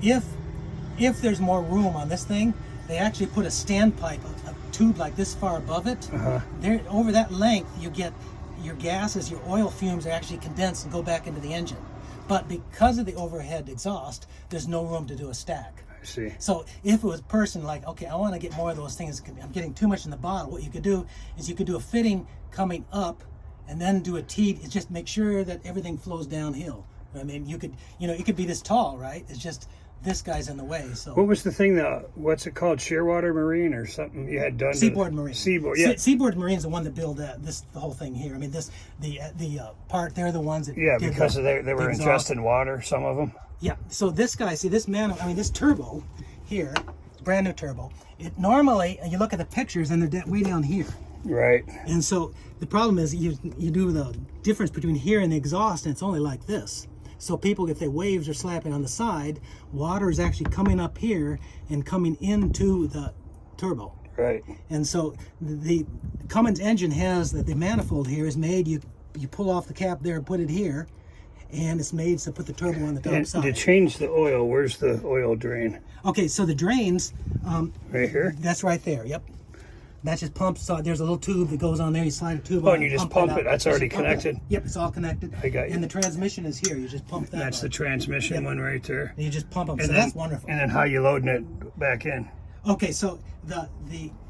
if there's more room on this thing, they actually put a standpipe, a tube like this far above it. There, over that length, you get your gases, your oil fumes are actually condensed and go back into the engine. But because of the overhead exhaust, there's no room to do a stack. I see. So if it was a person like, okay, I want to get more of those things, I'm getting too much in the bottle, what you could do is you could do a fitting coming up and then do a T, it's just make sure that everything flows downhill. I mean, you could, it could be this tall, right? It's just this guy's in the way. So what was the thing that, what's it called, Shearwater Marine or something you had done? Seaboard Marine. Seaboard, yeah. Seaboard Marine's the one that built the whole thing here. I mean, the part, they're the ones that Yeah, did because they were exhaust. ingesting water, some of them. Yeah, so this guy, see this this turbo here, brand new turbo, it normally, you look at the pictures and they're way down here. Right. And so the problem is you do the difference between here and the exhaust and it's only like this. So people, if the waves are slapping on the side, water is actually coming up here and coming into the turbo. Right. And so the Cummins engine has the manifold here is made, you pull off the cap there and put it here, and it's made to put the turbo on the top And side. to change the oil, where's the oil drain? Okay, so the drains, Right here? that's right there, yep. That just pumps, so there's a little tube that goes on there, you slide a tube on. Oh, and you just pump it, that's already connected? Yep, it's all connected. I got you. And the transmission is here, you just pump that. That's the transmission one right there. And you just pump them, And so then, that's wonderful. And then how you loading it back in? Okay, so the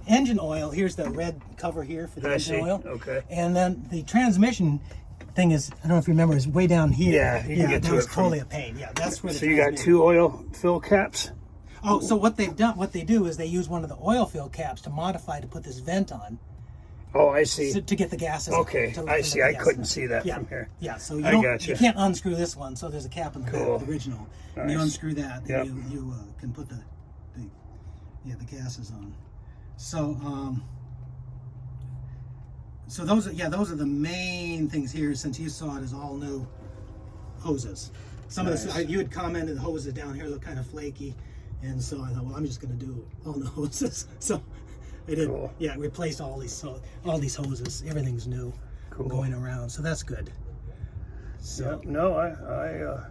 engine oil, here's the red cover here for the I engine see, oil. okay. And then the transmission thing is, I don't know if you remember, is way down here. Yeah, you can get that to was it from- totally a pain. Yeah, that's where the So you got transmission- 2 oil fill caps? Oh, so what they do is they use one of the oil fill caps to modify to put this vent on Oh, I see. to get the gases. Okay, to I let see. the I gas couldn't in. see that Yeah, from here. yeah. So I gotcha. you can't unscrew this one. So there's a cap in the Cool. back, the original. And you Nice. unscrew that, Yep. and you can put the gases on. So so those are the main things here. Since you saw it as all new hoses. Some of Nice. this you had commented the hoses down here look kind of flaky, and so I thought, well, I'm just going to do all new hoses. So I did, Cool. yeah, replaced all these hoses. Everything's new Cool. going around, so that's good. So Yep. No,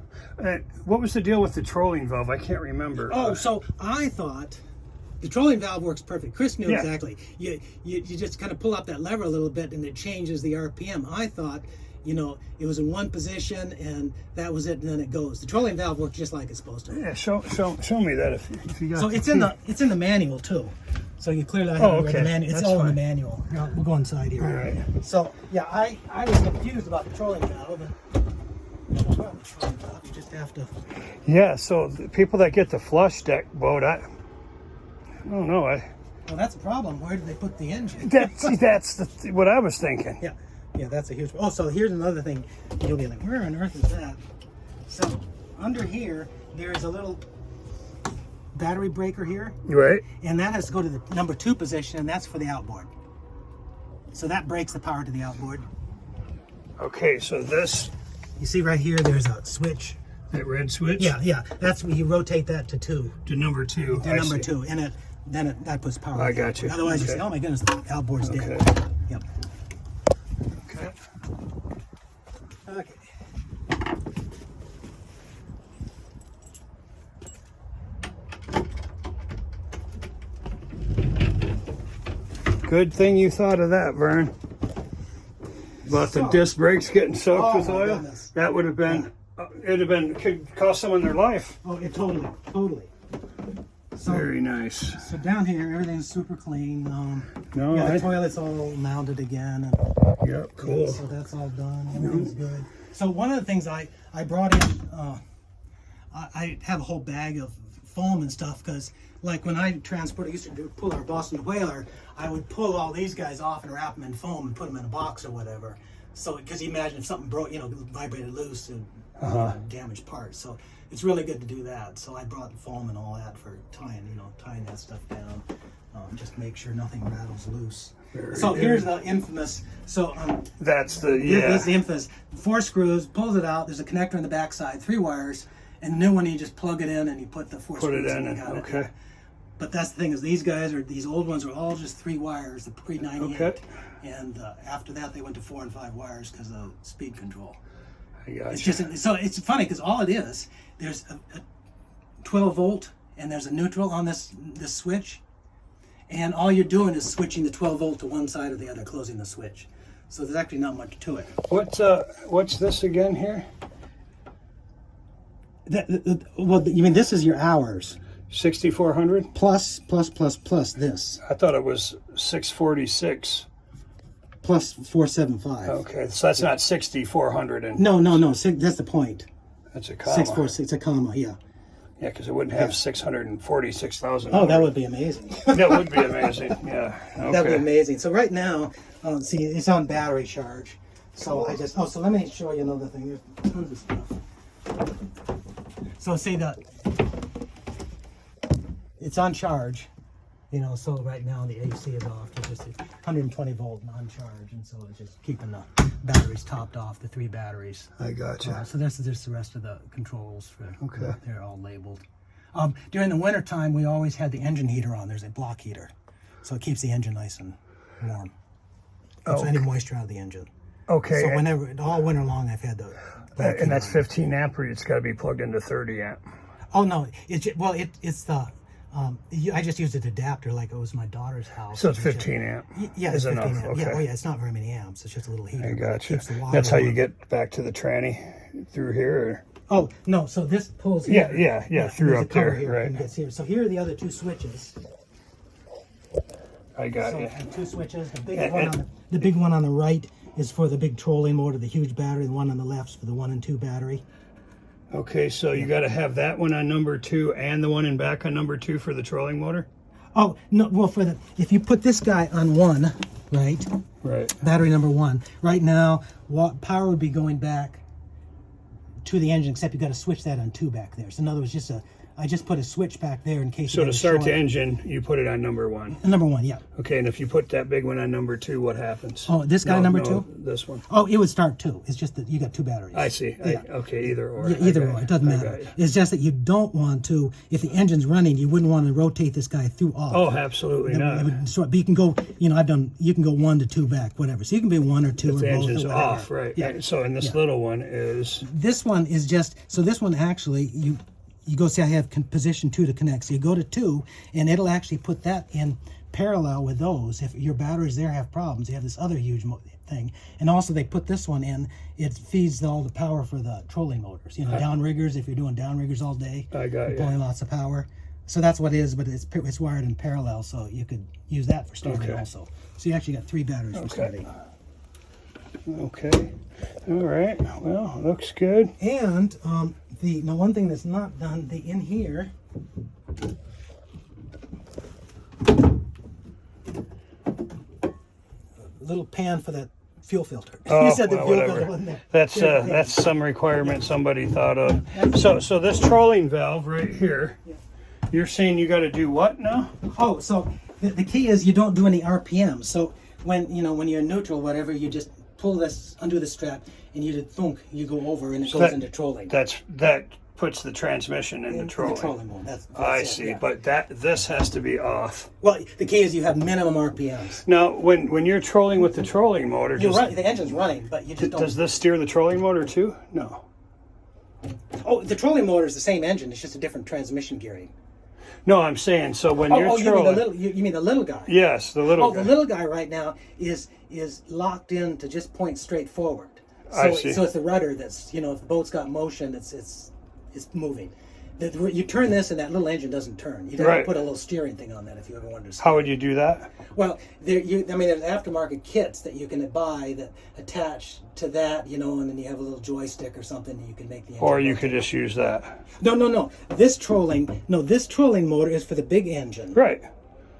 what was the deal with the trolling valve? I can't remember. so I thought the trolling valve works perfect. Chris knew Yeah. exactly. You just kind of pull up that lever a little bit and it changes the RPM. I thought, it was in one position and that was it, and then it goes. The trolling valve works just like it's supposed to. Yeah, show me that if you got. So it's in the manual too. So you clearly I Oh, haven't read okay. the manual. It's That's all in the fine. manual. We'll go inside here. All right. So yeah, I was confused about the trolling valve. You just have to. Yeah. So the people that get the flush deck boat, I don't know. Well, that's a problem. Where did they put the engine? That's what I was thinking. Yeah, that's a huge. Oh, so here's another thing. You'll be like, where on earth is that? So under here, there is a little battery breaker here, Right. and that has to go to the number 2 position, and that's for the outboard. So that breaks the power to the outboard. Okay. So this, You see right here, there's a switch. that red switch. Yeah, that's where you rotate that to 2. To number 2. To number 2, and that puts power. I to the got you. outboard. Otherwise, you Okay. say, oh my goodness, the outboard's dead. Okay. Yep. Okay. Okay. Good thing you thought of that, Vern. About the disc brakes getting soaked Oh, with my oil. goodness. That would have been. Could cost someone their life. Oh, it totally. So, Very nice. so down here, everything's super clean. No, Yeah, the I- toilet's all mounted again. And, Yep. Cool. So that's all done. Everything's good. So one of the things I brought in, I have a whole bag of foam and stuff because, like when I used to pull our Boston Whaler, I would pull all these guys off and wrap them in foam and put them in a box or whatever. So because you imagine if something broke, vibrated loose and damaged parts. So it's really good to do that. So I brought foam and all that for tying that stuff down. Just make sure nothing rattles loose. So here's the infamous. So That's the this is the infamous 4 screws. Pulls it out. There's a connector on the back side, 3 wires, and the new one you just plug it in and you put the 4 Put screws it in you and got it. okay. But that's the thing is these old ones are all just 3 wires, the pre-98, Okay. and after that they went to 4 and 5 wires because of speed control. I got It's you. just so it's funny because all it is there's 12 volt, and there's a neutral on this switch, and all you're doing is switching the 12 volt to one side or the other, closing the switch. So there's actually not much to it. What's this again here? Well, you mean this is your hours 6400? plus this I thought it was 646. plus 475. Okay, so that's not 6400 and No. That's the point. that's a comma. 646, a comma. Yeah. Yeah, because it wouldn't have 646,000. Oh, that would be amazing. That would be amazing. Yeah. Okay. That'd be amazing. So right now, see, it's on battery charge. So I just, so let me show you another thing. There's tons of stuff. So see that it's on charge, so right now the AC is off. It's just 120 volt and on charge, and so it's just keeping the batteries topped off, the 3 batteries. I gotcha. So there's the rest of the controls for, Okay. They're all labeled. During the winter time, we always had the engine heater on. There's a block heater, so it keeps the engine nice and warm. Keeps any moisture out of the engine. Okay. So whenever, all winter long, I've had the. And that's 15 amp, or it's got to be plugged into 30 amp. Oh no! It's the. I just used an adapter like it was my daughter's house. So it's 15 amp. Yeah, is it's 15 enough. amp. Okay. Yeah, oh yeah, it's not very many amps. It's just a little heater. I gotcha. Keeps the water That's how you warm. get back to the tranny through here. Or? Oh no! So this pulls. Yeah, here. yeah, through there's up a cover there, here, right. and gets here. So here are the other 2 switches. I got So you. 2 switches. The big one on the right is for the big trolling motor, the huge battery. The one on the left is for the 1 and 2 battery. Okay, so you got to have that one on number 2 and the one in back on number 2 for the trolling motor. Oh no! Well, if you put this guy on 1, right? Right. Battery number 1. Right now, power would be going back to the engine, except you got to switch that on 2 back there. So in other words, I just put a switch back there in case. So to start the engine, you put it on number 1. Number 1, yeah. Okay, and if you put that big one on number 2, what happens? Oh, this guy number 2? This one. Oh, it would start 2. It's just that you got 2 batteries. I see. Yeah. Okay, either or. Yeah, either or, it doesn't I got matter. you. It's just that you don't want to, if the engine's running, you wouldn't want to rotate this guy through off. Oh, absolutely It not. would distort, but you can go, you can go 1 to 2 back, whatever. So you can be 1 or 2 If or the both engine's or whatever. off, right. Yeah. So, and this little one is... This one is just, so this one actually, you go see I have position 2 to connect. So you go to 2, and it'll actually put that in parallel with those. If your batteries there have problems, you have this other huge thing. And also they put this one in, it feeds all the power for the trolling motors. Downriggers, if you're doing downriggers all day, I got you're you. pulling lots of power. So that's what it is, but it's wired in parallel, so you could use that for starting Okay. also. So you actually got 3 batteries for starting. Okay. All right. Well, looks good. And now one thing that's not done, in here, little pan for that fuel filter. Oh, You said the well, fuel whatever. filter wasn't there. That's some requirement somebody thought of. So this trolling valve right here, you're saying you got to do what now? Oh, so the key is you don't do any RPM. So when you're in neutral, whatever, you just pull this, undo the strap, and you just thunk, you go over, and it goes into trolling. That puts the transmission into In trolling. the trolling mode. That's I it, see, yeah. but this has to be off. Well, the key is you have minimum RPMs. Now, when you're trolling with the trolling motor, You're right. The engine's running, but you just don't. does this steer the trolling motor too? No. Oh, the trolling motor is the same engine. It's just a different transmission gearing. No, I'm saying so when you're you mean trolling. the little? You mean the little guy? Yes, the little guy. The little guy right now is locked in to just point straight forward. So, I see. So it's the rudder that's if the boat's got motion, it's moving. You turn this and that little engine doesn't turn. You'd have Right. to put a little steering thing on that if you ever wanted to. How would you do that? Well, there's aftermarket kits that you can buy that attach to that, and then you have a little joystick or something, and you can make the engine. Or you rotate. could just use that. No. This trolling motor is for the big engine. Right.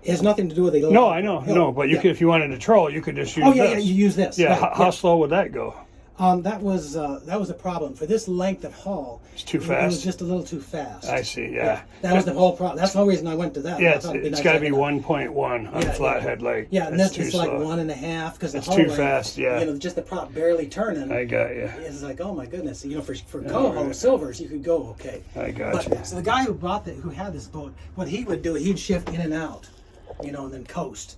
It has nothing to do with the little. No, I know. No, but you could, if you wanted to troll, you could just use this. Yeah, you use this. Yeah, right, how slow would that go? That was a problem for this length of haul. It's too It was fast? just a little too fast. I see, yeah. That was the whole problem. That's the whole reason I went to that. Yeah, I thought it'd it's nice got to having be a- 1.1 on Yeah, flathead leg. Yeah, and That's this is too like slow. 1.5 because the It's hull too length, fast, yeah. just the prop barely turning. I got you. It's like, oh my goodness. For Coho Silvers, you could go okay. I got you. So the guy who had this boat, what he would do, he'd shift in and out, and then coast.